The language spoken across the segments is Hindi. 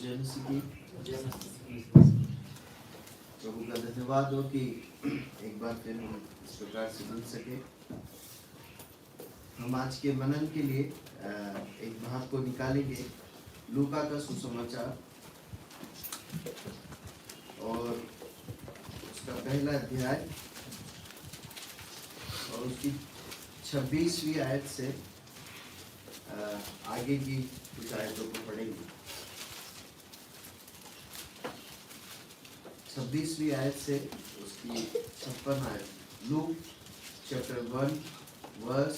जय मसीह की। प्रभु का धन्यवाद हो कि एक बार फिर हम इस प्रकार से मिल सके। हम आज के मनन के लिए एक भाग को निकालेंगे, लूका का सुसमाचार और उसका पहला अध्याय और उसकी 26वीं आयत से आगे की कुछ आयतों को पढ़ेंगे। 26वीं आयत से उसकी 56 आयत, लूक चैप्टर 1 वर्स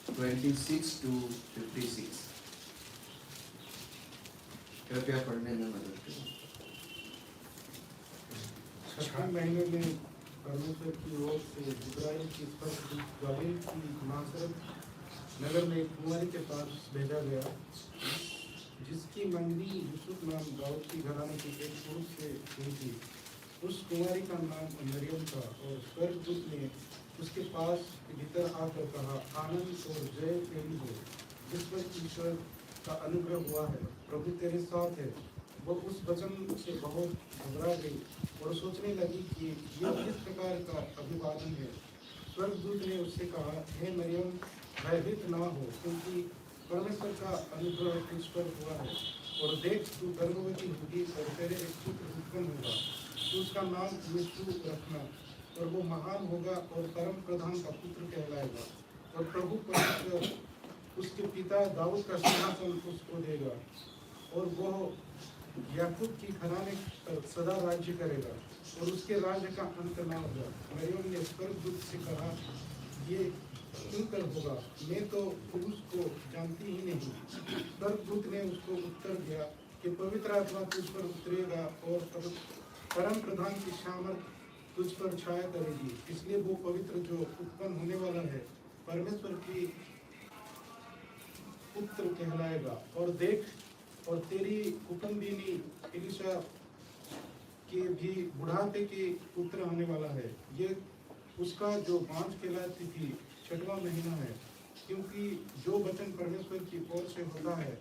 26 to 56। कृपया पढ़ने में मदद करें। 6 महीने में परमेश्वर की ओर से इस्राएल की गलील की नासरत नगर में एक कुंवारी के पास भेजा गया, जिसकी मंगनी यूसुफ नाम दाऊद की घराने के एक पुरुष से हुई थी। उस कुंवारी का नाम मरियम था और स्वर्गदूत ने उसके पास भीतर आकर कहा, आनंद और जय तेरी हो, जिस पर ईश्वर का अनुग्रह हुआ है, प्रभु तेरे साथ है। वो उस वचन से बहुत घबरा गई और सोचने लगी कि यह किस प्रकार का अभिवादन है। स्वर्गदूत ने उससे कहा, हे मरियम, भयभीत न हो, क्योंकि परमेश्वर का अनुग्रह तुझ पर हुआ है। और देख, तू गर्भवती होगी और तेरे एक पुत्र उत्पन्न होगा। तू उसका नाम यीशु रखना, और वो महान होगा और परम प्रधान का पुत्र कहलाएगा। और प्रभु परमेश्वर उसके पिता दाऊद का सिंहासन उसको देगा, और वो याकूब की घराने पर सदा राज्य करेगा, और उसके राज्य का अंत न होगा। मरियम ने स्वर्गदूत से कहा, ये क्यों कर होगा? मैं तो पुरुष को जानती ही नहीं। स्वर्गदूत ने उसको उत्तर दिया कि पवित्र आत्मा तुझ पर उतरेगा और परम प्रधान की सामर्थ तुझ पर छाया करेगी, इसलिए वो पवित्र जो उत्पन्न होने वाला है परमेश्वर की पुत्र कहलाएगा। और देख, और तेरी कुटुंबिनी एलिशा के भी बुढ़ापे के पुत्र होने वाला है। ये उसका जो बाँझ कहलाती थी 6वां महीना है, क्योंकि जो वचन परमेश्वर की ओर से होता है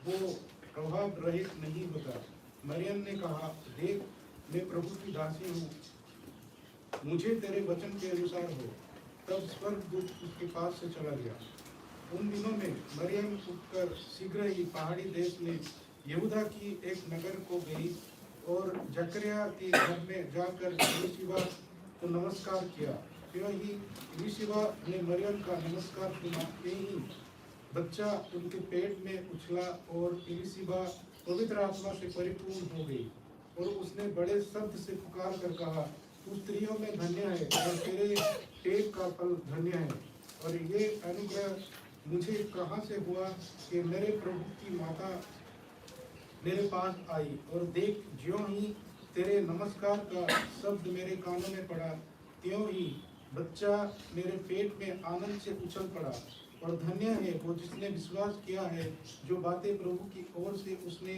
वो प्रभाव रहित नहीं होता। मरियम ने कहा, देख, मैं प्रभु की दासी हूँ, मुझे तेरे वचन के अनुसार हो। तब स्वर्गदूत उसके पास से चला गया। उन दिनों में मरियम उठकर शीघ्र ही पहाड़ी देश में यहूदा की एक नगर को गई और जकरिया के घर में जाकर एलीशिबा को नमस्कार किया। क्यों ही एलीशिबा ने मरियम का नमस्कार सुनते ही बच्चा उनके पेट में उछला और एलीशिबा पवित्र आत्मा से परिपूर्ण हो गई, और उसने बड़े शब्द से पुकार कर कहा, तू स्त्रियों में धन्य है और तेरे पेट का फल धन्य है। और ये अनुग्रह मुझे कहाँ से हुआ कि मेरे प्रभु की माता मेरे पास आई? और देख, ज्यों ही तेरे नमस्कार का शब्द मेरे कानों में पड़ा, त्यों ही बच्चा मेरे पेट में आनंद से उछल पड़ा। और धन्य है वो जिसने विश्वास किया है, जो बातें प्रभु की ओर से उसने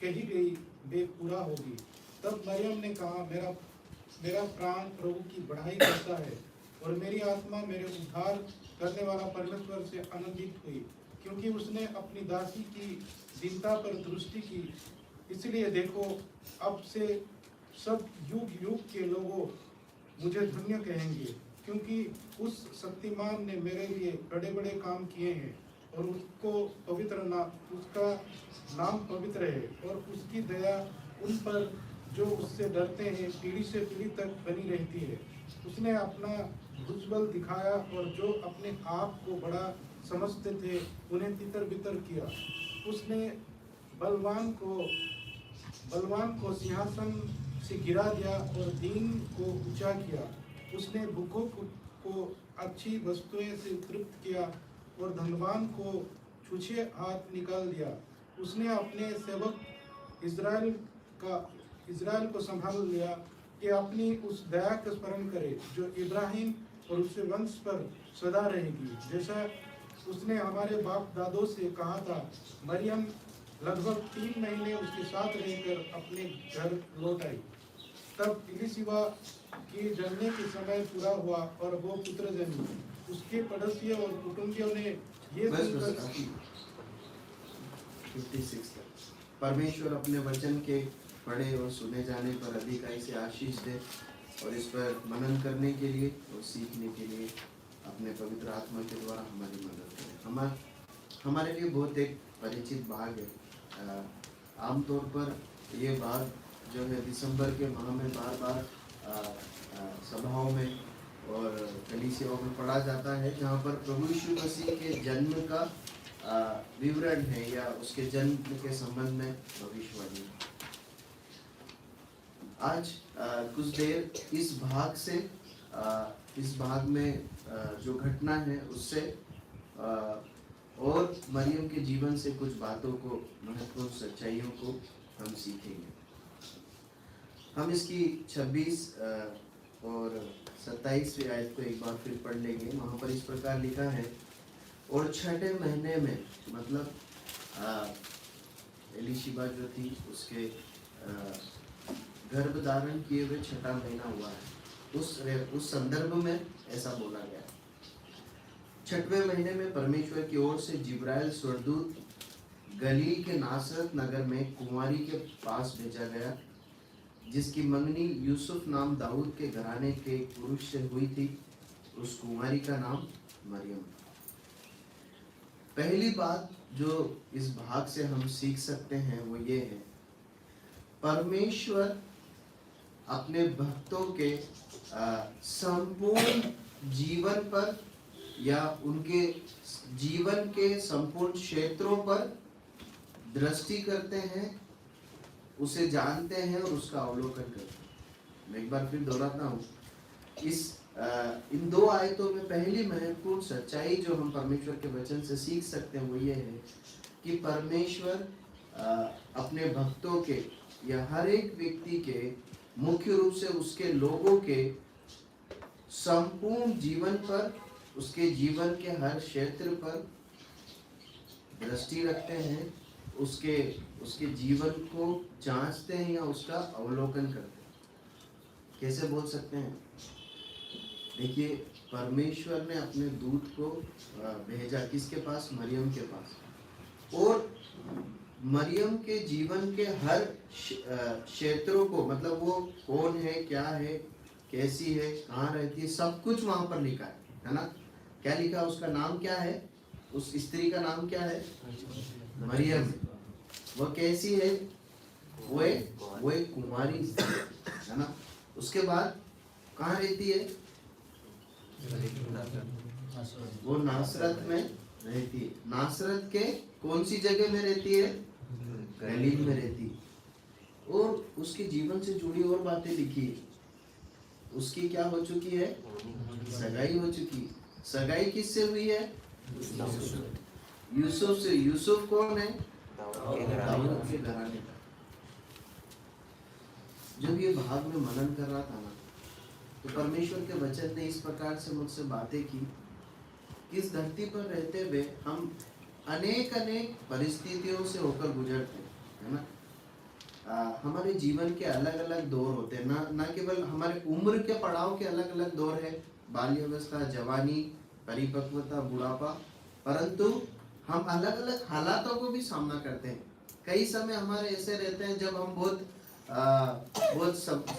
कही गई वे पूरा होगी। तब मरियम ने कहा, मेरा प्राण प्रभु की बढ़ाई करता है, और मेरी आत्मा मेरे उद्धार करने वाला परमेश्वर से आनंदित हुई, क्योंकि उसने अपनी दासी की दीनता पर दृष्टि की। इसलिए देखो, अब से सब युग युग के लोगों मुझे धन्य कहेंगे, क्योंकि उस शक्तिमान ने मेरे लिए बड़े बड़े काम किए हैं, और उसका नाम पवित्र है, और उसकी दया उन पर जो उससे डरते हैं पीढ़ी से पीढ़ी तक बनी रहती है। उसने अपना भुजबल दिखाया, और जो अपने आप को बड़ा समझते थे उन्हें तितर बितर किया। उसने बलवान को सिंहासन से गिरा दिया और दीन को ऊंचा किया। उसने भूखों को अच्छी वस्तुएं से तृप्त किया और धनवान को छूछे हाथ निकाल दिया। उसने अपने सेवक इज़राइल को संभाल लिया कि अपनी उस दया का स्मरण करे जो इब्राहिम और उसके वंश पर सदा रहेगी, जैसा उसने हमारे बाप दादों से कहा था। मरियम लगभग 3 महीने उसके साथ रहकर अपने घर लौट आई। तब एलीशिबा के जन्मे के समय पूरा हुआ और वो पुत्र जन्मी। उसके पड़ोसियों और कुटुंबियों ने ये सुनकर 56 तक परमेश्वर अपने वचन के पढ़े और सुने जाने पर अधिकाई से आशीष दे और इस पर मनन करने के लिए और सीखने के लिए अपने पवित्र आत्मा के द्वारा हमारी मदद करें। हमारे लिए बहुत एक परिचित भाग है। आमतौर पर ये बात जो है दिसंबर के माह में बार बार सभाओं में और कलीसियाओं में पढ़ा जाता है, जहाँ पर प्रभु यीशु मसीह के जन्म का विवरण है या उसके जन्म के संबंध में भविष्यवाणी। आज कुछ देर इस भाग से इस भाग में जो घटना है उससे और मरियम के जीवन से कुछ बातों को, महत्वपूर्ण सच्चाइयों को हम सीखेंगे। हम इसकी 26 और 27वीं आयत को एक बार फिर पढ़ लेंगे। वहाँ पर इस प्रकार लिखा है, और छठे महीने में, मतलब एलिशिबा जो थी उसके गर्भ धारण किए हुए छठा महीना हुआ है, उस संदर्भ में ऐसा बोला गया। छठवें महीने में परमेश्वर की ओर से जिब्राइल स्वर्गदूत गलील के नासरत नगर में कुंवारी के पास भेजा गया, जिसकी मंगनी यूसुफ नाम दाऊद के घराने के पुरुष से हुई थी। उस कुंवारी का नाम मरियम। पहली बात जो इस भाग से हम सीख सकते हैं वो ये है, परमेश्वर अपने भक्तों के संपूर्ण जीवन पर या उनके जीवन के संपूर्ण क्षेत्रों पर दृष्टि करते हैं, उसे जानते हैं और उसका अवलोकन करते हैं। मैं एक बार फिर दोहराता हूँ, इन दो आयतों में पहली महत्वपूर्ण सच्चाई जो हम परमेश्वर के वचन से सीख सकते हैं वो ये है कि परमेश्वर अपने भक्तों के या हर एक व्यक्ति के, मुख्य रूप से उसके लोगों के संपूर्ण जीवन पर, उसके जीवन के हर क्षेत्र पर दृष्टि रखते हैं, उसके जीवन को जांचते हैं या उसका अवलोकन करते हैं। कैसे बोल सकते हैं? देखिए, परमेश्वर ने अपने दूत को भेजा किसके पास? मरियम के पास, और मरियम के जीवन के हर क्षेत्रों को, मतलब वो कौन है, क्या है, कैसी है, कहाँ रहती है, सब कुछ वहां पर लिखा है ना? क्या लिखा? उसका नाम क्या है? उस स्त्री का नाम क्या है? मरियम। वो कैसी है? वो एक कुंवारी स्त्री है ना? उसके बाद कहाँ रहती है? वो नासरत में रहती है। नासरत के कौन सी जगह में रहती है? गलील में रहती है। और उसके जीवन से जुड़ी और बातें लिखी है। उसकी क्या हो चुकी है? सगाई हो चुकी। सगाई किससे हुई है? यूसुफ से। यूसुफ कौन है? दाऊद के घराने का। जब ये भाग में मनन कर रहा था ना, तो परमेश्वर के वचन ने इस प्रकार से मुझसे बातें की, इस धरती पर रहते हुए हम अनेक परिस्थितियों से होकर गुजरते हैं ना। हमारे जीवन के अलग अलग दौर होते हैं ना केवल हमारे उम्र के पड़ाव के अलग अलग दौर है, बाल्यावस्था, जवानी, परिपक्वता, बुढ़ापा, परंतु हम अलग अलग हालातों को भी सामना करते हैं। कई समय हमारे ऐसे रहते हैं जब हम बहुत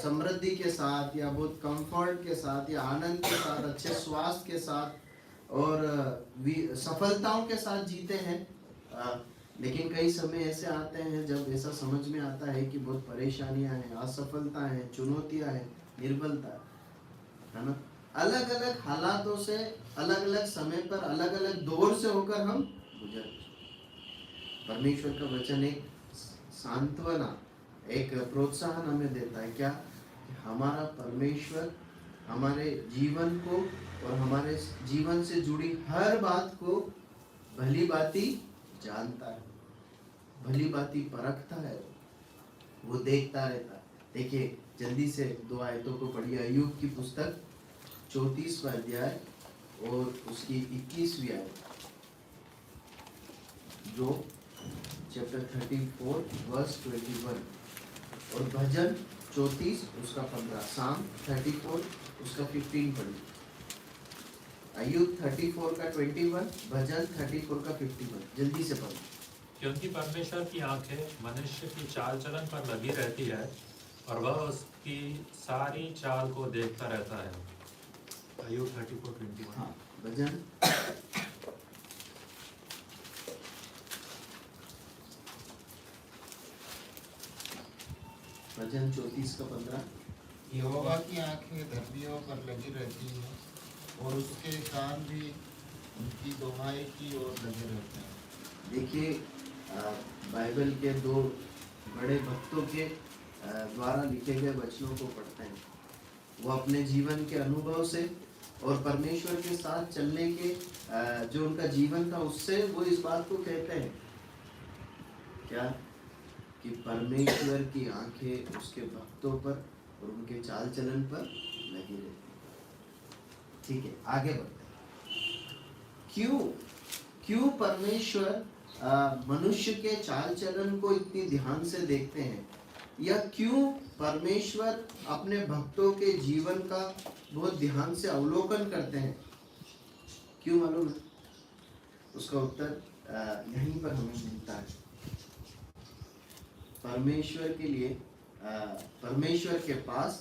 समृद्धि के साथ या बहुत कंफर्ट के साथ या आनंद के साथ, अच्छे स्वास्थ्य के साथ और सफलताओं के साथ जीते हैं। लेकिन कई समय ऐसे आते हैं जब ऐसा समझ में आता है कि बहुत परेशानियां हैं, असफलता है, चुनौतियां हैं, निर्बलता है ना। अलग अलग हालातों से, अलग अलग समय पर, अलग अलग दौर से होकर हम गुजर। परमेश्वर का वचन एक सांत्वना, एक प्रोत्साहन हमें देता है। क्या? हमारा परमेश्वर हमारे जीवन को और हमारे जीवन से जुड़ी हर बात को भली भांति जानता है, भली भांति परखता है, वो देखता रहता है। देखिए, जल्दी से दो आयतों को पढ़िए। अय्यूब की पुस्तक 34वां अध्याय और उसकी 21वीं आयत, जो चैप्टर 34 वर्स 21, और भजन 34 उसका 15, साम 34 उसका 15 पढ़िए। अय्यूब 34 का 21, भजन 34 का 51। जल्दी से पढ़ो। क्योंकि परमेश्वर की आंखें मनुष्य की चाल चलन पर लगी रहती है और वह उसकी सारी चाल को देखता रहता है। अय्यूब 34:21। हाँ, भजन भजन 34:15। यहोवा की आंखें धर्मियों पर लगी रहती हैं और उसके कान भी उनकी दुहाई की ओर लगे रहते हैं। देखिए, बाइबल के दो बड़े भक्तों के द्वारा लिखे गए वचनों को पढ़ते हैं। वो अपने जीवन के अनुभव से और परमेश्वर के साथ चलने के जो उनका जीवन था उससे वो इस बात को कहते हैं क्या, कि परमेश्वर की आंखें उसके भक्तों पर और उनके चाल चलन पर लगी रहती है। ठीक है, आगे बढ़ते हैं। क्यों परमेश्वर मनुष्य के चाल चलन को इतनी ध्यान से देखते हैं, या क्यों परमेश्वर अपने भक्तों के जीवन का बहुत ध्यान से अवलोकन करते हैं? क्यों मालूम है? उसका उत्तर यहीं पर हमें मिलता है। परमेश्वर के पास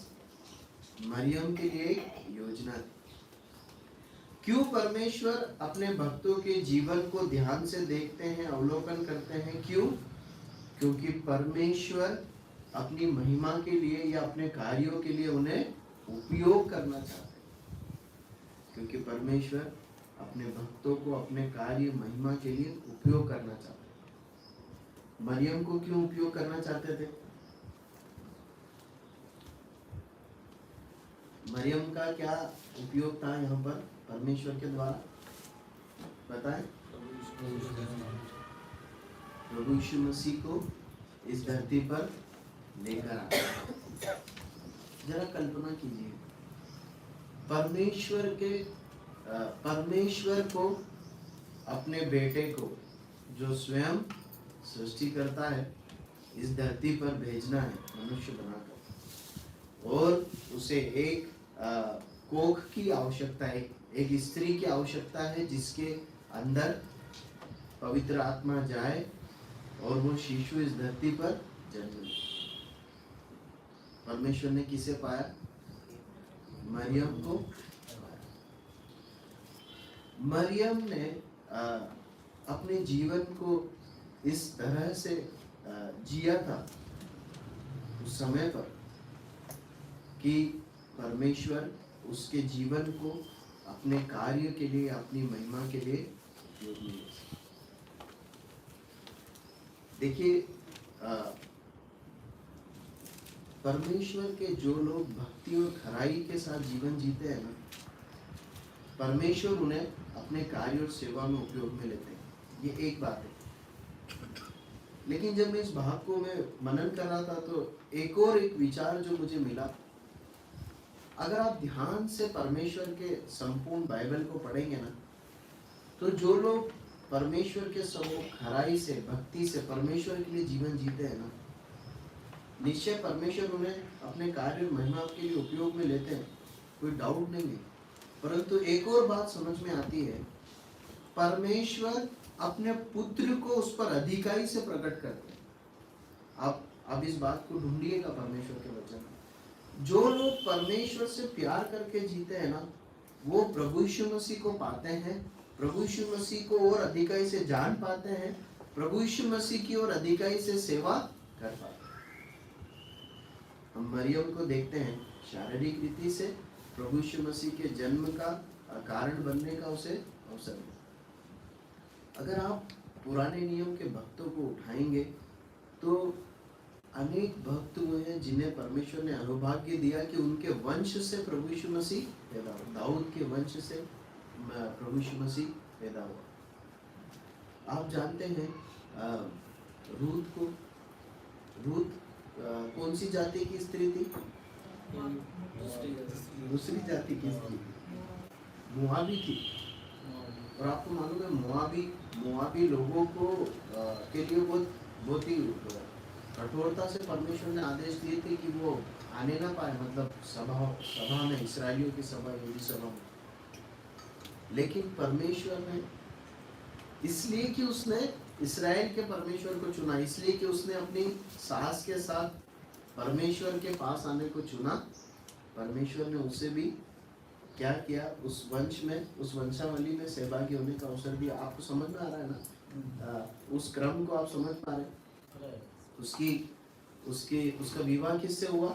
मरियम के लिए एक योजना थी। क्यों परमेश्वर अपने भक्तों के जीवन को ध्यान से देखते हैं, अवलोकन करते हैं? क्योंकि परमेश्वर अपनी महिमा के लिए या अपने कार्यों के लिए उन्हें उपयोग करना चाहते हैं। क्योंकि परमेश्वर अपने भक्तों को अपने कार्य महिमा के लिए उपयोग करना चाहते हैं। मरियम को क्यों उपयोग करना चाहते थे? मरियम का क्या उपयोग था यहाँ पर परमेश्वर के द्वारा? बताएं। प्रभु यीशु मसीह को इस धरती पर लेकर आया। जरा कल्पना कीजिए, परमेश्वर को अपने बेटे को, जो स्वयं सृष्टि करता है, इस धरती पर भेजना है मनुष्य बनाकर, और उसे एक कोख की आवश्यकता है, एक स्त्री की आवश्यकता है जिसके अंदर पवित्र आत्मा जाए और वो शिशु इस धरती पर जन्मे। परमेश्वर ने किसे पाया? मरियम को पाया। मरियम ने अपने जीवन को इस तरह से जिया था उस समय पर कि परमेश्वर उसके जीवन को अपने कार्य के लिए, अपनी महिमा के लिए उपयोग में ले सके। देखिए, परमेश्वर के जो लोग भक्ति और खराई के साथ जीवन जीते हैं ना, परमेश्वर उन्हें अपने कार्य और सेवा में उपयोग में लेते हैं। ये एक बात है। लेकिन जब मैं इस भाग को मैं मनन कर रहा था तो एक विचार जो मुझे मिला, अगर आप ध्यान से परमेश्वर के संपूर्ण बाइबल को पढ़ेंगे ना, तो जो लोग परमेश्वर के सम्मुख खराई से, भक्ति से परमेश्वर के लिए जीवन जीते हैं ना, निश्चय परमेश्वर उन्हें अपने कार्य और महिमा के लिए उपयोग में लेते हैं, कोई डाउट नहीं है। परंतु एक और बात समझ में आती है, परमेश्वर अपने पुत्र को उस पर अधिकारी से प्रकट करते हैं। आप इस बात को ढूंढिएगा परमेश्वर के वचन में। जो लोग परमेश्वर से प्यार करके जीते हैं ना, वो प्रभु यीशु मसीह को पाते हैं, प्रभु यीशु मसीह को और अधिकारी से जान पाते हैं, प्रभु यीशु मसीह की और अधिकारी से सेवा कर पाते हैं। हम मरियम को देखते हैं शारीरिक रीति से प्रभु यीशु मसीह के जन्म का कारण बनने का उसे अवसर मिला। अगर आप पुराने नियम के भक्तों को उठाएंगे तो अनेक भक्त हुए हैं जिन्हें परमेश्वर ने अनुभाग्य दिया कि उनके वंश से प्रभु यीशु मसीह पैदा हुआ। दाऊद के वंश से प्रभु यीशु मसीह पैदा हुआ। आप जानते हैं रूत कौन सी जाति की स्त्री थी? दूसरी जाति की स्त्री, मोआबी थी। और आपको मालूम है मोआबी लोगों को के लिए बहुत ही कठोरता से परमेश्वर ने आदेश दिए थे कि वो आने ना पाए, मतलब सभा में, इस्राएलियों की सभा, यहूदी सभा में। लेकिन परमेश्वर ने, इसलिए कि उसने इस्राएल के परमेश्वर को चुना, इसलिए कि उसने अपनी सास के साथ परमेश्वर के पास आने को चुना। परमेश्वर ने उसे भी क्या किया, उस वंश में, उस वंशावली में सहभागी होने का अवसर दिया। आपको समझ में आ रहा है ना? उस क्रम को आप समझ पा रहे? उसका विवाह किससे हुआ?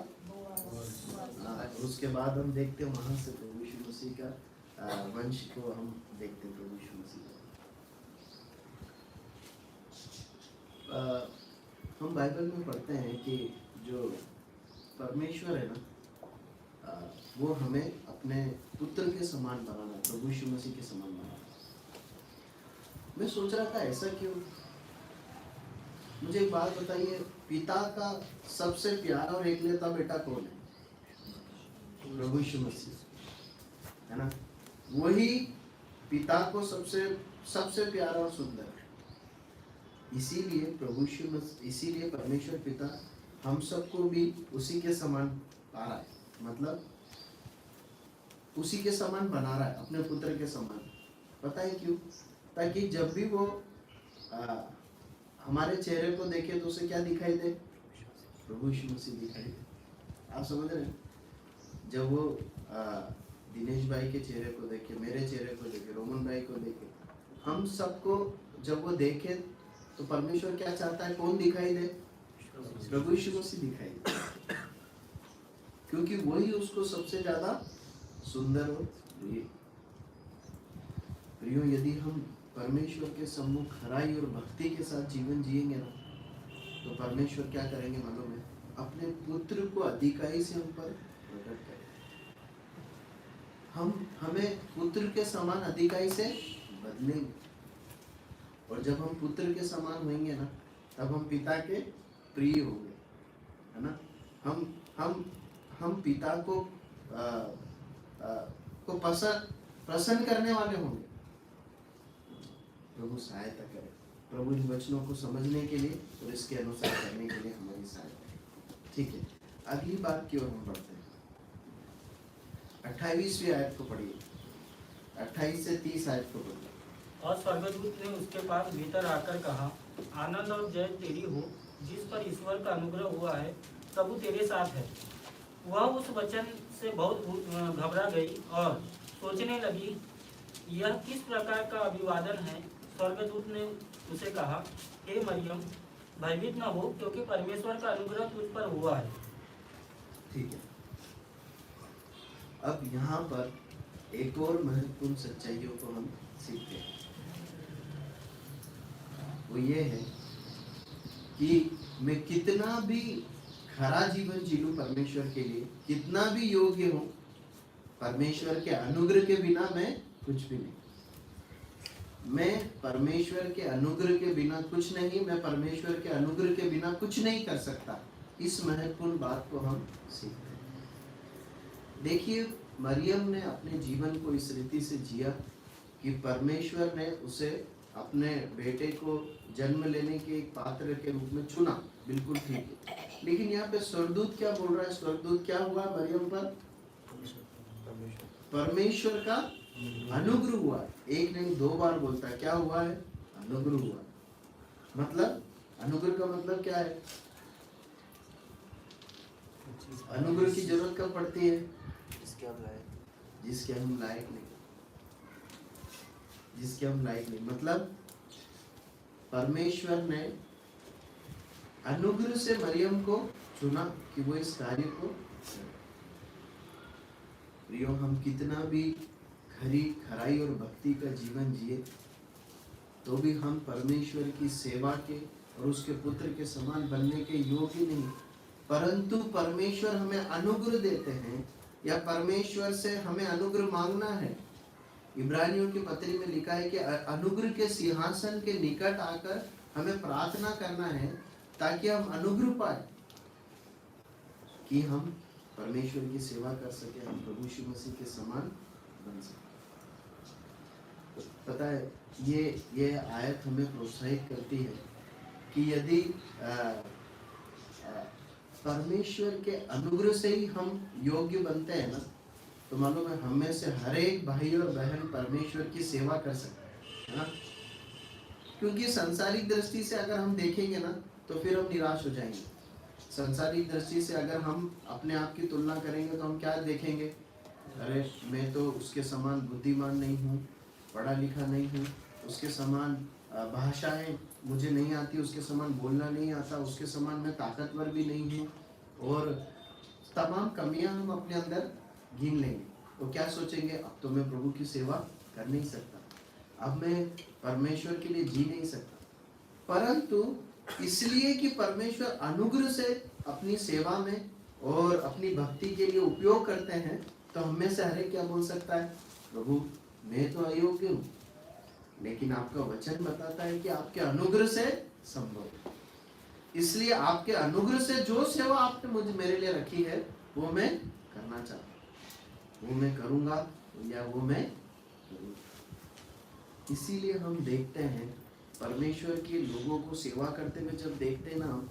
उसके बाद हम देखते हैं वहां से प्रभु यीशु मसीह का वंश को हम देखते हैं। प्रभु यीशु मसीह हम बाइबल में पढ़ते हैं कि जो परमेश्वर है ना, वो हमें अपने पुत्र के समान बनाना, प्रभु यीशु मसीह के समान बनाना। मैं सोच रहा था ऐसा क्यों? मुझे एक बात बताइए, पिता का सबसे प्यारा और एकलौता बेटा कौन है? प्रभु यीशु मसीह है ना। वही पिता को सबसे प्यारा और सुंदर है। इसीलिए प्रभु यीशु मसीह, इसीलिए परमेश्वर पिता हम सबको भी उसी के समान पा रहा है, मतलब उसी के समान बना रहा है, अपने पुत्र के समान। पता है क्यों? ताकि जब भी वो हमारे चेहरे को देखे तो उसे क्या दिखाई दे? प्रभु यीशु मसीह दिखाई दे। आप समझ रहे हैं? जब वो दिनेश भाई के चेहरे को देखे, मेरे चेहरे को देखे, रोमन भाई को देखे, हम सबको जब वो देखे तो परमेश्वर क्या चाहता है? कौन दिखाई दे? प्रभु यीशु मसीह दिखाई दे, क्योंकि वही उसको सबसे ज्यादा सुंदर और प्रिय। यदि हम परमेश्वर के सम्मुख खराई और भक्ति के साथ जीवन जिएंगे ना, तो परमेश्वर क्या करेंगे मालूम है? अपने पुत्र को अधिकारी से हम पर प्रकट करेंगे। हमें पुत्र के समान अधिकारी से बदलेंगे, और जब हम पुत्र के समान होंगे ना, तब हम पिता के प्रिय होंगे, है ना। हम पिता को प्रसन्न करने वाले होंगे। प्रभु सहायता करे, प्रभु इन वचनों को समझने के लिए और इसके अनुसार करने के लिए हमारी सहायता करे। ठीक है, अगली बात की ओर हम बढ़ते हैं। 28वीं आयत को पढ़िए, 28 से 30 आयत को पढ़िए। और स्वर्गदूत ने उसके पास भीतर आकर कहा, आनंद और जय तेरी हो, जिस पर ईश्वर का अनुग्रह हुआ है, प्रभु तेरे साथ है। वह उस वचन से बहुत घबरा गई और सोचने लगी, यह किस प्रकार का अभिवादन है। स्वर्गदूत ने उसे कहा, हे मरियम, भयभीत न हो, क्योंकि परमेश्वर का अनुग्रह तुझ पर हुआ है। ठीक है, अब यहाँ पर एक और महत्वपूर्ण सच्चाइयों को हम सीखते हैं। वो ये है कि मैं कितना भी खरा जीवन जी लूं परमेश्वर के लिए, कितना भी योग्य हूं, परमेश्वर के अनुग्रह के बिना मैं कुछ भी नहीं। मैं परमेश्वर के अनुग्रह के बिना कुछ नहीं, मैं परमेश्वर के अनुग्रह के बिना कुछ नहीं कर सकता। इस महत्वपूर्ण बात को हम सीखते हैं। देखिए, मरियम ने अपने जीवन को इस रीति से जिया कि परमेश्वर ने उसे अपने बेटे को जन्म लेने के एक पात्र के रूप में चुना। बिल्कुल ठीक है, लेकिन यहाँ पे स्वर्गदूत क्या बोल रहा है? स्वर्गदूत क्या हुआ मरियम पर? परमेश्वर का अनुग्रह हुआ। एक नहीं, 2 बार बोलता है। क्या हुआ है? अनुग्रह हुआ। मतलब अनुग्रह का मतलब क्या है? अनुग्रह की जरूरत कब पड़ती है? जिसके हम लायक नहीं, जिसके हम लायक नहीं। मतलब परमेश्वर ने अनुग्रह से मरियम को चुना कि वो इस कार्य को। प्रियो, हम कितना भी खराई और भक्ति का जीवन जिए, तो भी हम परमेश्वर की सेवा के और उसके पुत्र के समान बनने के योग्य नहीं। परंतु परमेश्वर हमें अनुग्रह देते हैं, या परमेश्वर से हमें अनुग्रह मांगना है। इब्रानियों की पत्री में लिखा है कि अनुग्रह के सिंहासन के निकट आकर हमें प्रार्थना करना है, ताकि हम अनुग्रह पाए, कि हम परमेश्वर की सेवा कर सके, हम प्रभु यीशु मसीह के समान बन सके। पता है, ये आयत हमें प्रोत्साहित करती है कि यदि परमेश्वर के अनुग्रह से ही हम योग्य बनते हैं ना, तो मालूम है हम में से हर एक भाई और बहन परमेश्वर की सेवा कर सकते हैं, है ना। क्योंकि संसारिक दृष्टि से अगर हम देखेंगे ना तो फिर हम निराश हो जाएंगे। संसारिक दृष्टि से अगर हम अपने आप की तुलना करेंगे तो हम क्या देखेंगे, अरे मैं तो उसके समान बुद्धिमान नहीं हूँ, पढ़ा लिखा नहीं हूँ, उसके समान भाषाएं मुझे नहीं आती, उसके समान बोलना नहीं आता, उसके समान मैं ताकतवर भी नहीं हूँ, और तमाम कमियां हम अपने अंदर गिन लेंगे। तो क्या सोचेंगे, अब तो मैं प्रभु की सेवा कर नहीं सकता, अब मैं परमेश्वर के लिए जी नहीं सकता। परंतु इसलिए कि परमेश्वर अनुग्रह से अपनी सेवा में और अपनी भक्ति के लिए उपयोग करते हैं, तो हम में से हर एक क्या बोल सकता है, प्रभु मैं तो अयोग्य हूँ, लेकिन आपका वचन बताता है कि आपके अनुग्रह से संभव है। इसलिए आपके अनुग्रह से जो सेवा आपने मुझे मेरे लिए रखी है वो मैं करना चाहता हूँ, वो मैं करूँगा या वो मैं करूँगा। इसीलिए हम देखते हैं परमेश्वर के लोगों को सेवा करते हुए, जब देखते हैं ना हम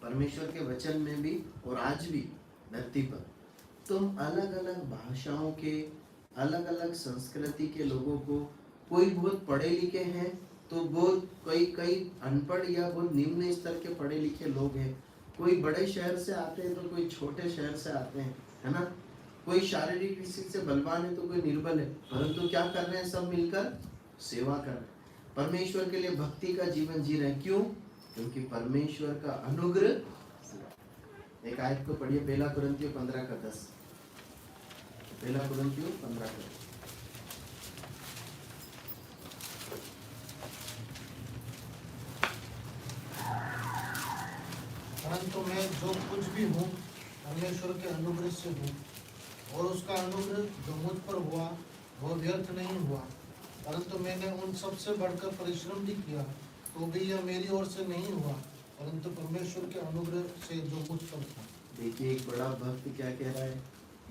परमेश्वर के वचन में भी और आज भी धरती पर, तुम अलग अलग भाषाओं के, अलग अलग संस्कृति के लोगों को, कोई बहुत पढ़े लिखे हैं तो बहुत कई अनपढ़ या बहुत निम्न स्तर के पढ़े लिखे लोग हैं, कोई बड़े शहर से आते हैं तो कोई छोटे शहर से आते हैं, है ना, कोई शारीरिक स्थिति से बलवान है तो कोई निर्बल है, परंतु क्या कर रहे हैं, सब मिलकर सेवा कर रहे हैं, परमेश्वर के लिए भक्ति का जीवन जी रहे हैं। क्यों? क्योंकि परमेश्वर का अनुग्रह। एक आयत को पढ़िए, 1 कुरिन्थियों 15:10। 1 कुरिन्थियों 15:10। परंतु मैं जो कुछ भी हूँ परमेश्वर के अनुग्रह से हूँ, और उसका अनुग्रह जो मुझ पर हुआ वो व्यर्थ नहीं हुआ, परंतु मैंने उन सबसे बढ़कर परिश्रम भी किया, तो भी यह मेरी ओर से नहीं हुआ, परंतु परमेश्वर के अनुग्रह से जो मुझ पर था। देखिए एक बड़ा भक्त क्या कह रहा है,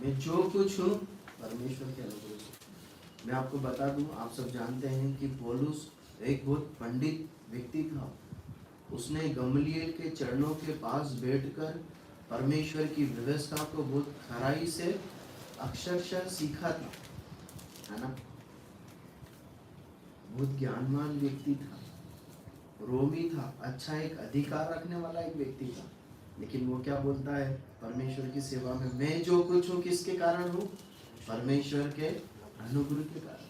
मैं जो कुछ हूँ परमेश्वर के अनुग्रह से। मैं आपको बता दूं, आप सब जानते हैं कि पौलुस एक बहुत पंडित व्यक्ति था। उसने गमलीएल के चरणों के पास बैठकर परमेश्वर की व्यवस्था को बहुत खराई से अक्षरशः सीखा था, है ना। बहुत ज्ञानवान व्यक्ति था, रोमी था, अच्छा एक अधिकार रखने वाला एक व्यक्ति था, लेकिन वो क्या बोलता है, परमेश्वर की सेवा में मैं जो कुछ हूँ किसके कारण हूँ, परमेश्वर के अनुग्रह के कारण।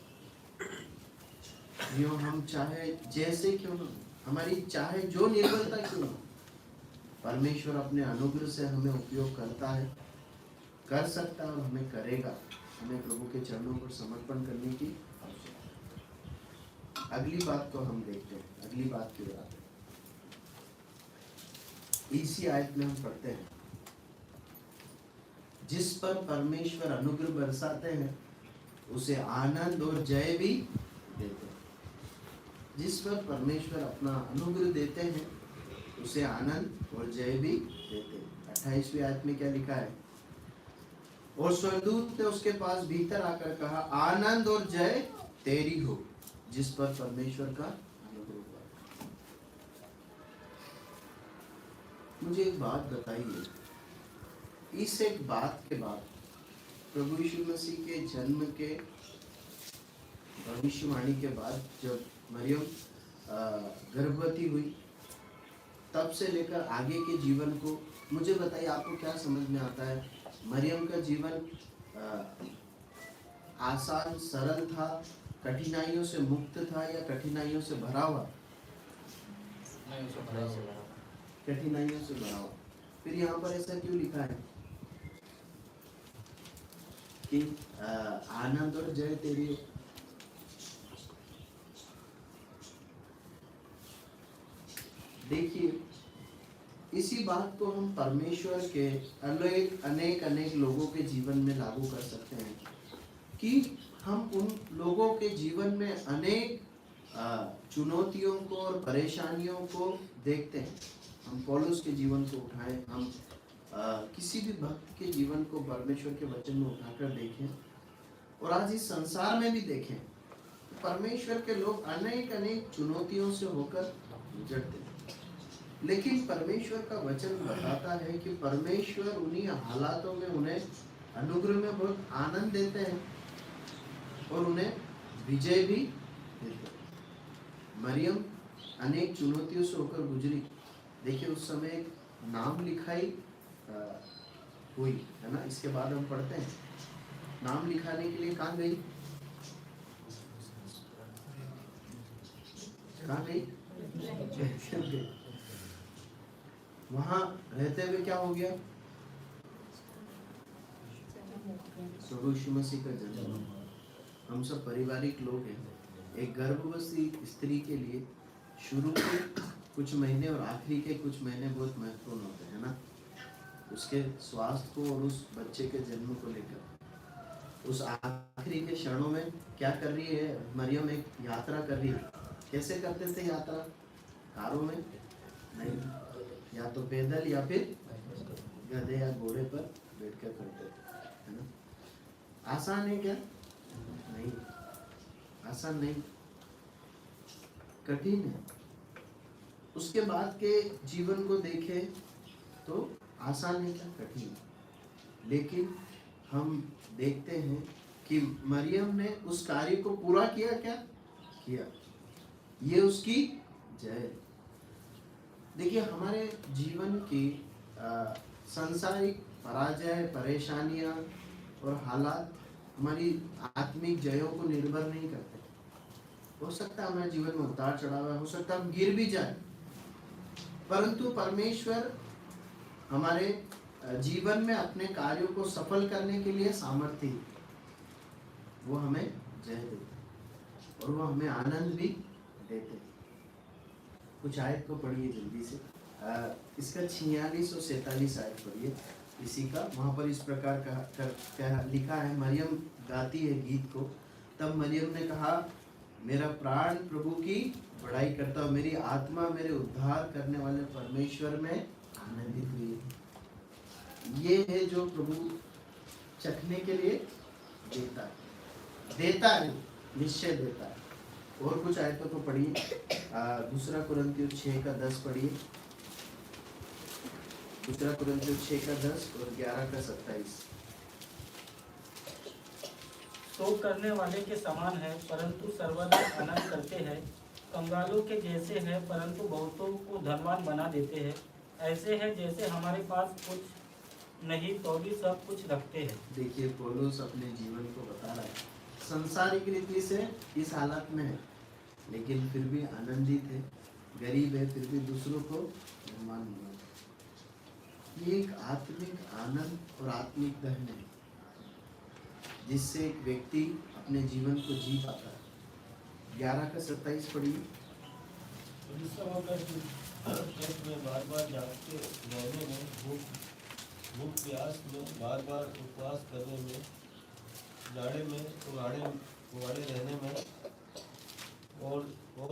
यूँ हम चाहे जैसे क्यों ना, हमारी चाहे जो निर्बलता क्यों ना, परमेश्वर अपने अनुग्रह से हमें उपयोग करता है, कर सकता है और हमें करेगा। हमें प्रभु के चरणों पर समर्पण करने की आवश्यकता। अगली बात को हम देखते हैं, अगली बात की ओर आते हैं। इसी आयत में हम पढ़ते हैं, जिस पर परमेश्वर अनुग्रह बरसाते हैं उसे आनंद और जय भी देते हैं। जिस पर परमेश्वर अपना अनुग्रह देते हैं उसे आनंद और जय भी देते हैं। 28वीं आयत में क्या लिखा है, और स्वर्गदूत ने उसके पास भीतर आकर कहा, आनंद और जय तेरी हो, जिस पर परमेश्वर का अनुग्रह हुआ। मुझे एक बात बताइए, इस एक बात के बाद प्रभु यीशु मसीह के जन्म के भविष्यवाणी के बाद जब मरियम गर्भवती हुई, तब से लेकर आगे के जीवन को मुझे बताइए, आपको क्या समझ में आता है? मरियम का जीवन आसान सरल था, कठिनाइयों से मुक्त था या कठिनाइयों से भरा हुआ? कठिनाइयों से भरा हुआ। फिर यहाँ पर ऐसा क्यों लिखा है कि आनंद और जय तेरी? देखिए, इसी बात को हम परमेश्वर के अनेक लोगों के जीवन में लागू कर सकते हैं कि हम उन लोगों के जीवन में अनेक चुनौतियों को और परेशानियों को देखते हैं। हम पौलुस के जीवन को उठाएं, हम किसी भी भक्त के जीवन को परमेश्वर के वचन में उठाकर देखें, और आज इस संसार में भी देखें, परमेश्वर के लोग अनेक चुनौतियों से होकर गुजरते हैं। लेकिन परमेश्वर का वचन बताता है कि परमेश्वर उन्हीं हालातों में उन्हें अनुग्रह में बहुत आनंद देते हैं और उन्हें विजय भी देते हैं। मरियम अनेक चुनौतियों से होकर गुजरी। देखिए उस समय एक नाम लिखाई हुई है ना, इसके बाद हम पढ़ते हैं नाम लिखाने के लिए कहाँ गई, कहाँ गई? वहां रहते हुए क्या हो गया? प्रभु यीशु मसीह का जन्म। हम सब पारिवारिक लोग हैं। एक गर्भवती स्त्री के लिए शुरू के कुछ महीने और आखिरी के कुछ महीने बहुत महत्वपूर्ण होते हैं ना, उसके स्वास्थ्य को और उस बच्चे के जन्म को लेकर। उस आखिरी के क्षणों में क्या कर रही है मरियम? एक यात्रा कर रही है। कैसे करते थे यात्रा? कारों में नहीं, या तो पैदल या फिर गधे या घोड़े पर बैठकर करते थे, है ना। आसान है क्या? नहीं, आसान नहीं, कठिन है। उसके बाद के जीवन को देखें तो आसान है क्या? कठिन। लेकिन हम देखते हैं कि मरियम ने उस कार्य को पूरा किया। क्या किया? ये उसकी जय। देखिए हमारे जीवन की सांसारिक पराजय, परेशानियां और हालात हमारी आत्मिक जयों को निर्भर नहीं करते। हो सकता है हमारे जीवन में उतार चढ़ाव, हो सकता है हम गिर भी जाए, परंतु परमेश्वर हमारे जीवन में अपने कार्यों को सफल करने के लिए सामर्थ्य, वो हमें जय देते और वो हमें आनंद भी देते। कुछ आयत को पढ़िए जल्दी से, इसका 46 और 47 आयत पढ़िए इसी का। वहाँ पर इस प्रकार का लिखा है, मरियम गाती है गीत को। तब मरियम ने कहा, मेरा प्राण प्रभु की बड़ाई करता हूँ, मेरी आत्मा मेरे उद्धार करने वाले परमेश्वर में आनंदित हुई है। ये है जो प्रभु चखने के लिए देता है, निश्चय देता है। और कुछ आयतों को पढ़िए, 2 कुरिन्थियों 6:10 पढ़िए। 2 कुरिन्थियों 6:10 और 11:27। शोक करने वाले के समान है परंतु सर्वदा आनंद करते हैं, कंगालों के जैसे है परंतु बहुतों को धनवान बना देते हैं। ऐसे है जैसे हमारे पास कुछ नहीं तो भी सब कुछ रखते हैं। देखिए पौलुस अपने जीवन को बता रहा है, संसारिक रीति से इस हालत में है लेकिन फिर भी आनंदित है, गरीब है फिर भी दूसरों को धनवान बनाता। ये एक आत्मिक आनंद और आत्मिक दहन है जिससे एक व्यक्ति अपने जीवन को जी पाता है। 11:27 पढ़िए। में बार बार जागते रहने में, भूख प्यास में बार बार उपवास करने में, जाड़े में उगाड़े रहने में और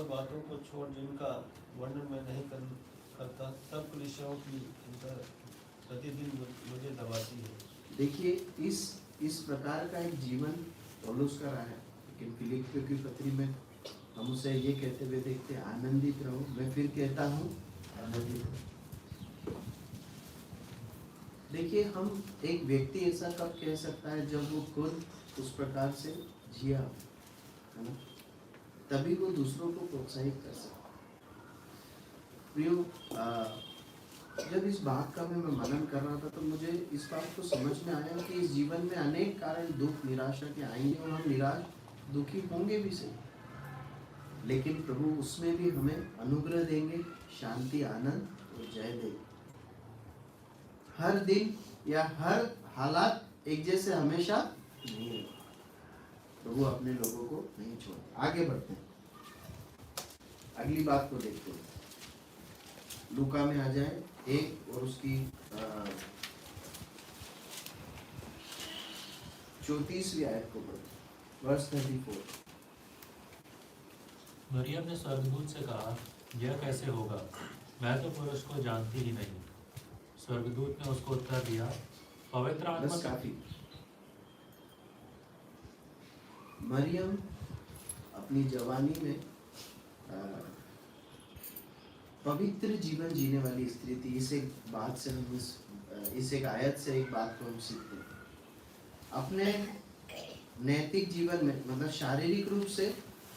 बातों को छोड़ जिनका वर्णन मैं नहीं करता, सब कलीसियाओं की प्रतिदिन मुझे दबाती है। देखिए इस प्रकार का एक जीवन पौलुस का रहा है, लेकिन फिलिप्पियों की पत्री में हम उसे ये कहते हुए देखते हैं, आनंदित रहो। मैं फिर कहता हूँ आनंदित रहो। देखिए हम एक व्यक्ति ऐसा कब कह सकता है जब वो खुद उस प्रकार से जिया, है ना, तभी वो दूसरों को प्रोत्साहित कर सकता है। प्रियो, जब इस बात का मैं मनन कर रहा था तो मुझे इस बात को समझ में आया कि इस जीवन में अनेक कारण दुख निराशा के आएंगे और हम निराश दुखी होंगे भी सही, लेकिन प्रभु उसमें भी हमें अनुग्रह देंगे, शांति, आनंद और जय देंगे। हर दिन या हर हालात एक जैसे हमेशा नहीं है। प्रभु अपने लोगों को नहीं छोड़ते। आगे बढ़ते हैं, अगली बात को देखते हैं। लूका में आ जाए 1 और उसकी 34वीं आयत को पढ़ो, वर्ष 34। मरियम ने स्वर्गदूत से कहा, यह कैसे होगा, मैं तो पुरुष को जानती ही नहीं। स्वर्गदूत ने उसको उत्तर दिया, पवित्र आत्मा। बस काफी। मरियम अपनी जवानी में पवित्र जीवन जीने वाली स्त्री थी। इस एक बात से हम इस एक आयत से एक बात को हम सीखते हैं। अपने नैतिक जीवन में, मतलब शारीरिक रूप से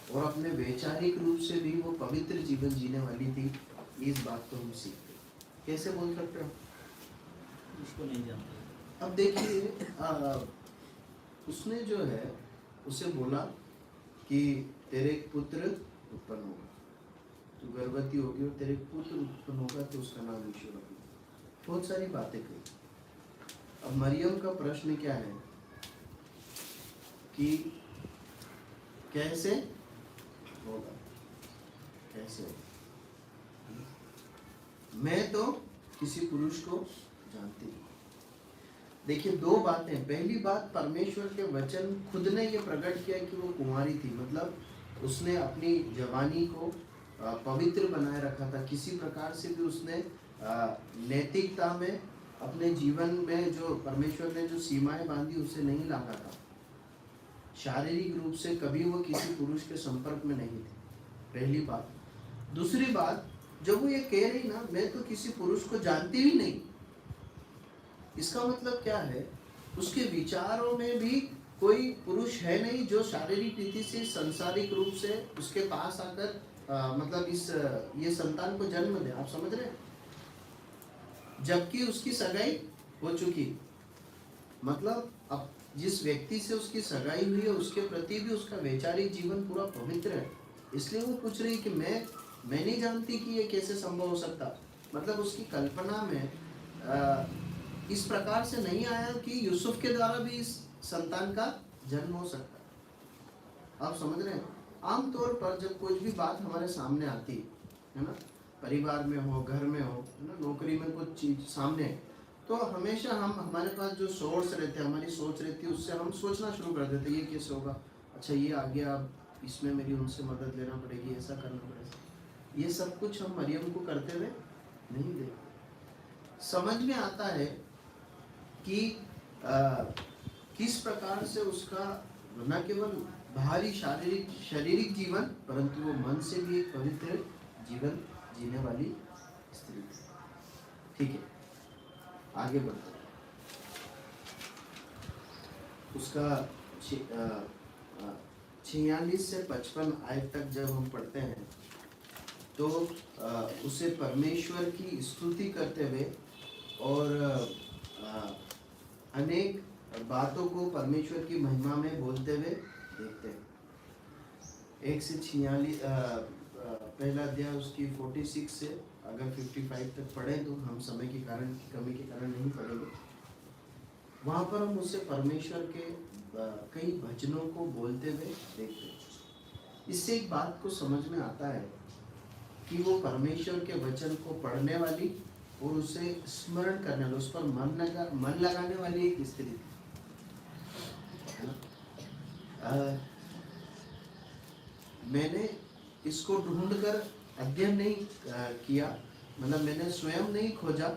और अपने वैचारिक रूप से भी वो पवित्र जीवन जीने वाली थी। इस बात को हम सीखते। कैसे बोल सकते हो? उसको नहीं जानते। अब देखिए, उसने जो है उसे बोला कि तेरे एक पुत्र उत्पन्न होगा, तू गर्भवती होगी और तेरे एक पुत्र उत्पन्न होगा तो उसका नाम यीशु रखना। बहुत सारी बातें कही। अब मरियम का प्रश्न क्या है कि कैसे होगा, कैसे होगा? मैं तो किसी पुरुष को जानती नहीं। देखिए, दो बातें। पहली बात, परमेश्वर के वचन खुद ने ये प्रकट किया कि वो कुंवारी थी, मतलब उसने अपनी जवानी को पवित्र बनाए रखा था। किसी प्रकार से भी उसने नैतिकता में अपने जीवन में जो परमेश्वर ने जो सीमाएं बांधी उसे नहीं लांघा था। शारीरिक रूप से कभी वो किसी पुरुष के संपर्क में नहीं थी, पहली बात। दूसरी बात, जब वो ये कह रही ना, मैं तो किसी पुरुष को जानती ही नहीं, इसका मतलब क्या है? उसके विचारों में भी कोई पुरुष है नहीं जो शारीरिक रीति से, सांसारिक रूप से उसके पास आकर मतलब ये संतान को जन्म दे। आप समझ रहे हैं? जबकि उसकी सगाई हो चुकी, मतलब अब जिस व्यक्ति से उसकी सगाई हुई है उसके प्रति भी उसका वैचारिक जीवन पूरा पवित्र है। इसलिए वो पूछ रही कि मैं नहीं जानती कि ये कैसे संभव हो सकता। मतलब उसकी कल्पना में इस प्रकार से नहीं आया कि यूसुफ के द्वारा भी इस संतान का जन्म हो सकता। आप समझ रहे हैं? आमतौर पर जब कोई भी बात हमारे सामने आती है ना, परिवार में हो, घर में हो, है ना, नौकरी में कुछ चीज सामने, तो हमेशा हमारे पास जो सोर्स रहते हैं, हमारी सोच रहती है, उससे हम सोचना शुरू कर देते हैं ये कैसे होगा, अच्छा ये आ गया, अब इसमें मेरी उनसे मदद लेना पड़ेगी, ऐसा करना पड़ेगा। ये सब कुछ हम मरियम को करते हुए नहीं देखते। समझ में आता है कि किस प्रकार से उसका न केवल बाहरी शारीरिक जीवन, परंतु वो मन से भी एक पवित्र जीवन जीने वाली स्त्री थी। ठीक है, आगे बढ़ते हैं। उसका 46 से 55 आयत तक जब हम पढ़ते हैं तो उसे परमेश्वर की स्तुति करते हुए और अनेक बातों को परमेश्वर की महिमा में बोलते हुए देखते हैं। 1 से 46 पहला अध्याय उसकी 46 से अगर 55 तक पढ़े तो हम समय के कारण, कमी के कारण नहीं पढ़ेंगे। वहाँ पर हम उसे परमेश्वर के कई भजनों को बोलते हुए देखते हैं। इससे एक बात को समझ में आता है कि वो परमेश्वर के वचन को पढ़ने वाली और उसे स्मरण करने वाली, उस पर मन लगाने वाली एक स्त्री थी। मैंने इसको ढूंढकर अध्ययन नहीं किया, मतलब मैंने स्वयं नहीं खोजा,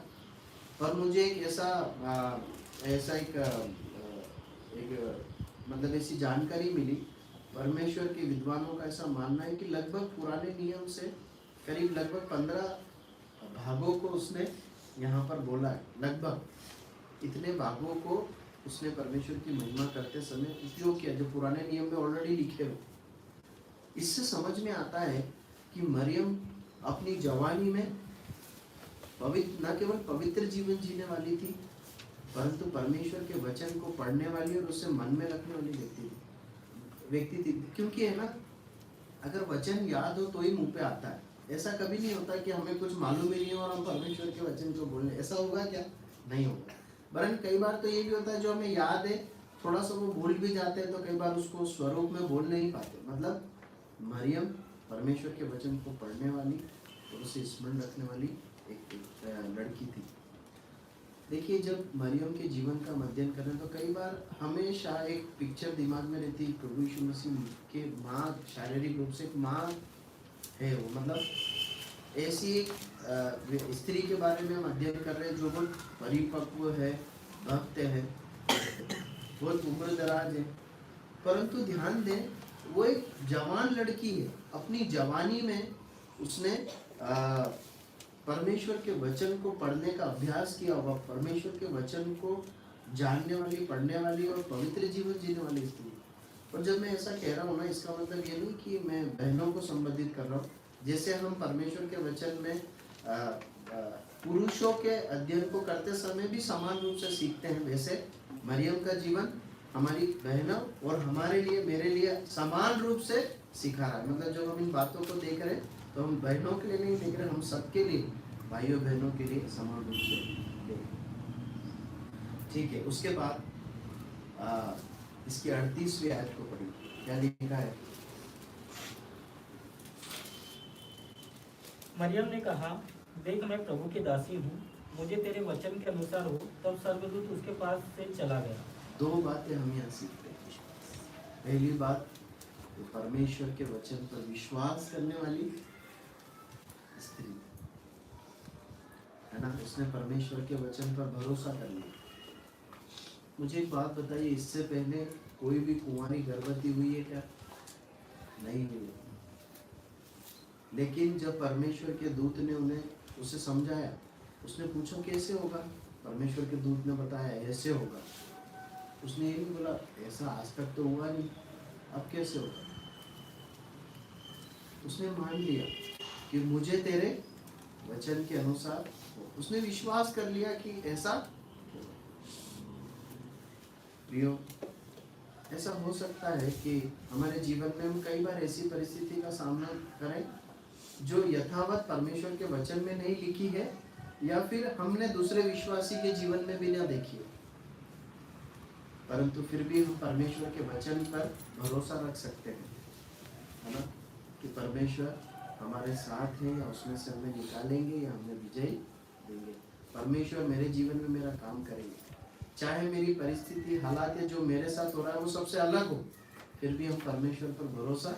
पर मुझे एक ऐसा मतलब ऐसी जानकारी मिली। परमेश्वर के विद्वानों का ऐसा मानना है कि लगभग पुराने नियम से करीब लगभग 15 भागों को उसने यहाँ पर बोला है। लगभग इतने भागों को उसने परमेश्वर की महिमा करते समय उपयोग किया जो पुराने नियम में ऑलरेडी लिखे हो। इससे समझ में आता है कि मरियम अपनी जवानी में पवित्र, न केवल पवित्र जीवन जीने वाली थी, परंतु परमेश्वर के वचन को पढ़ने वाली और उसे मन में रखने वाली व्यक्ति थी। क्योंकि है ना, अगर वचन याद हो तो ही मुंह पे आता है। ऐसा कभी नहीं होता कि हमें कुछ मालूम ही नहीं है और हम परमेश्वर के वचन को बोलने, ऐसा होगा क्या? नहीं होगा। वरन कई बार तो ये भी होता है जो हमें याद है थोड़ा सा वो भूल भी जाते हैं, तो कई बार उसको स्वरूप में बोल नहीं पाते। मतलब मरियम परमेश्वर के वचन को पढ़ने वाली और उसे स्मरण रखने वाली एक लड़की थी। देखिए, जब मरियम के जीवन का अध्ययन करें तो कई बार हमेशा एक पिक्चर दिमाग में रहती है, प्रभु यीशु मसीह के माँ, शारीरिक रूप से एक माँ है वो, मतलब ऐसी एक स्त्री के बारे में हम अध्ययन कर रहे हैं जो बहुत परिपक्व है, भक्त है, बहुत उम्र दराज है, परंतु ध्यान दें वो एक जवान लड़की है। अपनी जवानी में उसने परमेश्वर के वचन को पढ़ने का अभ्यास किया हुआ, परमेश्वर के वचन को जानने वाली, पढ़ने वाली और पवित्र जीवन जीने वाली स्त्री। और जब मैं ऐसा कह रहा हूँ ना, इसका मतलब ये नहीं कि मैं बहनों को संबोधित कर रहा हूँ। जैसे हम परमेश्वर के वचन में पुरुषों के अध्ययन को करते समय भी समान रूप से सीखते हैं, वैसे मरियम का जीवन हमारी बहनों और हमारे लिए, मेरे लिए समान रूप से सिखा रहा है। मतलब जब हम इन बातों को देख रहे हैं तो हम बहनों के लिए नहीं देख रहे, हम सबके लिए, भाइयों बहनों के लिए समान रूप से देख रहे हैं। ठीक है, उसके बाद इसकी 38वीं आयत को पढ़ी, क्या लिखा है? मरियम ने कहा, देख मैं प्रभु की दासी हूँ, मुझे तेरे वचन के अनुसार हो। तब स्वर्गदूत उसके पास से चला गया। दो बातें हम यहाँ सीखते हैं। पहली बात, तो परमेश्वर के वचन पर विश्वास करने वाली स्त्री है ना, उसने परमेश्वर के वचन पर भरोसा कर लिया। मुझे एक बात बताइए, इससे पहले कोई भी कुंवारी गर्भवती हुई है क्या? नहीं हुई। लेकिन जब परमेश्वर के दूत ने उसे समझाया, उसने पूछा कैसे होगा? परमेश्वर के दूत ने बताया ऐसे होगा। उसने ये नहीं बोला ऐसा आज तक तो हुआ नहीं, अब कैसे होगा? उसने मान लिया कि मुझे तेरे वचन के अनुसार हो। उसने विश्वास कर लिया कि ऐसा होगा। प्रियो, ऐसा हो सकता है कि हमारे जीवन में हम कई बार ऐसी परिस्थिति का सामना करें जो यथावत परमेश्वर के वचन में नहीं लिखी है, या फिर हमने दूसरे विश्वासी के जीवन में भी ना देखी है, परंतु फिर भी हम परमेश्वर के वचन पर भरोसा रख सकते हैं, है ना, कि परमेश्वर हमारे साथ है, या उसमें से हमें निकालेंगे या हमें विजय देंगे। परमेश्वर मेरे जीवन में मेरा काम करेंगे, चाहे मेरी परिस्थिति, हालात जो मेरे साथ हो रहा है वो सबसे अलग हो, फिर भी हम परमेश्वर पर भरोसा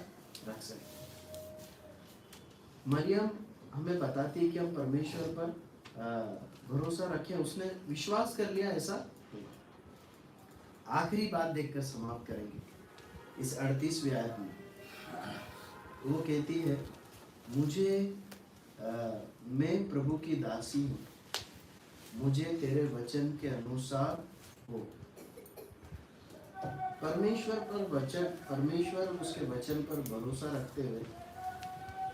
रख सकते हैं। मरियम हमें बताती है कि हम परमेश्वर पर भरोसा रखें। उसने विश्वास कर लिया, ऐसा हुआ। आखिरी बात देखकर समाप्त करेंगे इस 38वीं आयत में। वो कहती है, मैं प्रभु की दासी हूँ, मुझे तेरे वचन के अनुसार हो। परमेश्वर उसके वचन पर भरोसा रखते हुए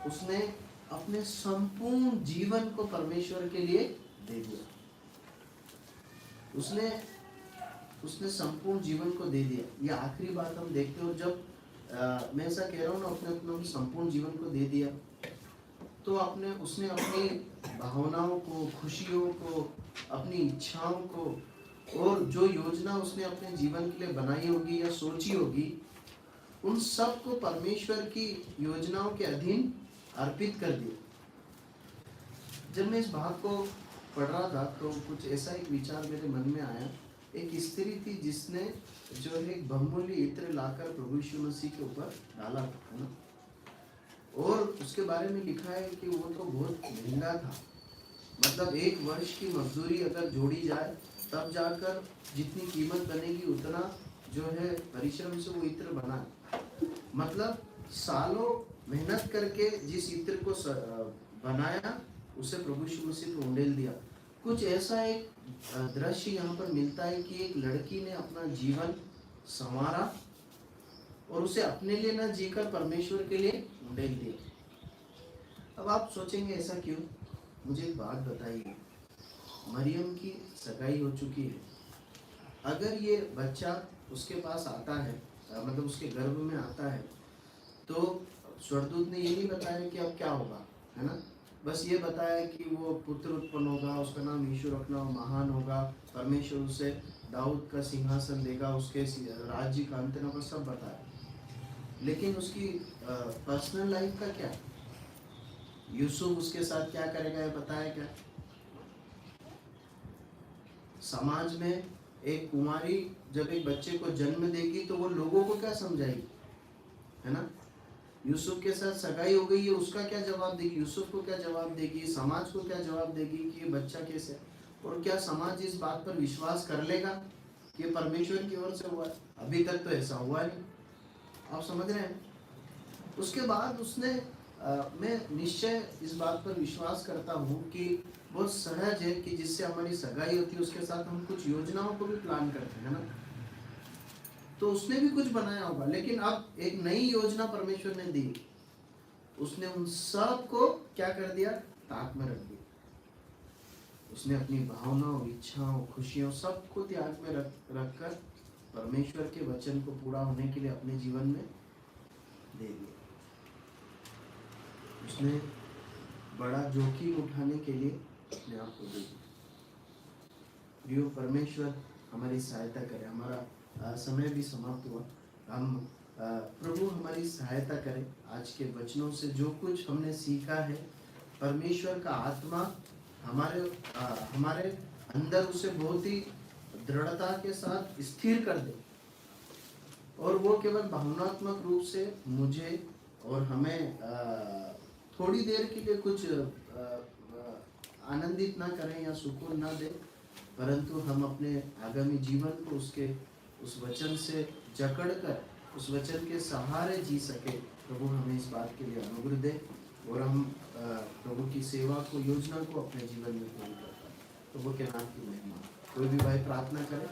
उसने अपने संपूर्ण जीवन को परमेश्वर के लिए दे दिया। उसने संपूर्ण जीवन को दे दिया। ये आखिरी बात हम देखते हो, जब मैं ऐसा कह रहा हूँ ना, अपने संपूर्ण जीवन को दे दिया, तो उसने अपनी भावनाओं को, खुशियों को, अपनी इच्छाओं को, और जो योजना उसने अपने जीवन के लिए बनाई होगी या सोची होगी, उन सब को परमेश्वर की योजनाओं के अधीन अर्पित कर दिया। जब मैं इस भाग को पढ़ रहा था तो कुछ ऐसा एक विचार मेरे मन में आया। एक स्त्री थी जिसने जो है एक बहुमूल्य इत्र लाकर प्रभु यीशु मसीह के ऊपर डाला था, है ना, और उसके बारे में लिखा है कि वो तो बहुत महंगा था। मतलब 1 वर्ष की मजदूरी अगर जोड़ी जाए तब जाकर जितनी कीमत बनेगी उतना जो है परिश्रम से वो इत्र बना। मतलब सालों मेहनत करके जिस इत्र को बनाया, उसे प्रभु यीशु मसीह को उंडेल दिया। कुछ ऐसा एक दृश्य यहाँ पर मिलता है कि एक लड़की ने अपना जीवन संवारा और उसे अपने लिए न जीकर परमेश्वर के लिए उंडेल दिया। अब आप सोचेंगे ऐसा क्यों? मुझे एक बात बताइए, मरियम की सगाई हो चुकी है, अगर ये बच्चा उसके पास आता है, मतलब उसके गर्भ में आता है, तो स्वर्गदूत ने ये नहीं बताया कि अब क्या होगा, है ना, बस ये बताया कि वो पुत्र उत्पन्न होगा, उसका नाम यीशु रखना, वो महान होगा, परमेश्वर उसे दाऊद का सिंहासन देगा, उसके राज्य का अंत होगा, सब बताया। लेकिन उसकी पर्सनल लाइफ का क्या? यूसुफ उसके साथ क्या करेगा ये बताया क्या? समाज में एक कुमारी जब एक बच्चे को जन्म देगी तो वो लोगों को क्या समझाएगी, है ना। यूसुफ के साथ सगाई हो गई है, उसका क्या जवाब देगी? यूसुफ को क्या जवाब देगी? समाज को क्या जवाब देगी कि ये बच्चा कैसे? और क्या समाज इस बात पर विश्वास कर लेगा कि परमेश्वर की ओर से हुआ है? अभी तक तो ऐसा हुआ नहीं। आप समझ रहे हैं? उसके बाद उसने मैं निश्चय इस बात पर विश्वास करता हूँ कि बहुत सहज है कि जिससे हमारी सगाई होती है उसके साथ हम कुछ योजनाओं को भी प्लान करते हैं ना। तो उसने भी कुछ बनाया होगा, लेकिन अब एक नई योजना परमेश्वर ने दी, उसने उन सब को क्या कर दिया, ताक में रख दिया। उसने अपनी भावनाओं, इच्छाओं, खुशियों सबको त्याग में रखकर परमेश्वर के वचन को पूरा होने के लिए अपने जीवन में दे दिया। उसने बड़ा जोखिम उठाने के लिए अपने आप को दे दिया। प्रियो, परमेश्वर हमारी सहायता करे। हमारा समय भी समाप्त हुआ। हम प्रभु हमारी सहायता करे। आज के वचनों से जो कुछ हमने सीखा है, परमेश्वर का आत्मा हमारे अंदर उसे बहुत ही दृढ़ता के साथ स्थिर कर दे, और वो केवल भावनात्मक रूप से मुझे और हमें थोड़ी देर के लिए कुछ आनंदित ना करें या सुकून ना दे, परंतु हम अपने आगामी जीवन को उस वचन से जकड़कर उस वचन के सहारे जी सके। प्रभु हमें इस बात के लिए अनुग्रह दे, और हम प्रभु की सेवा को, योजना को अपने जीवन में पूर्ण कर पाए। प्रभु के नाम की महिमा। कोई भी भाई प्रार्थना करे।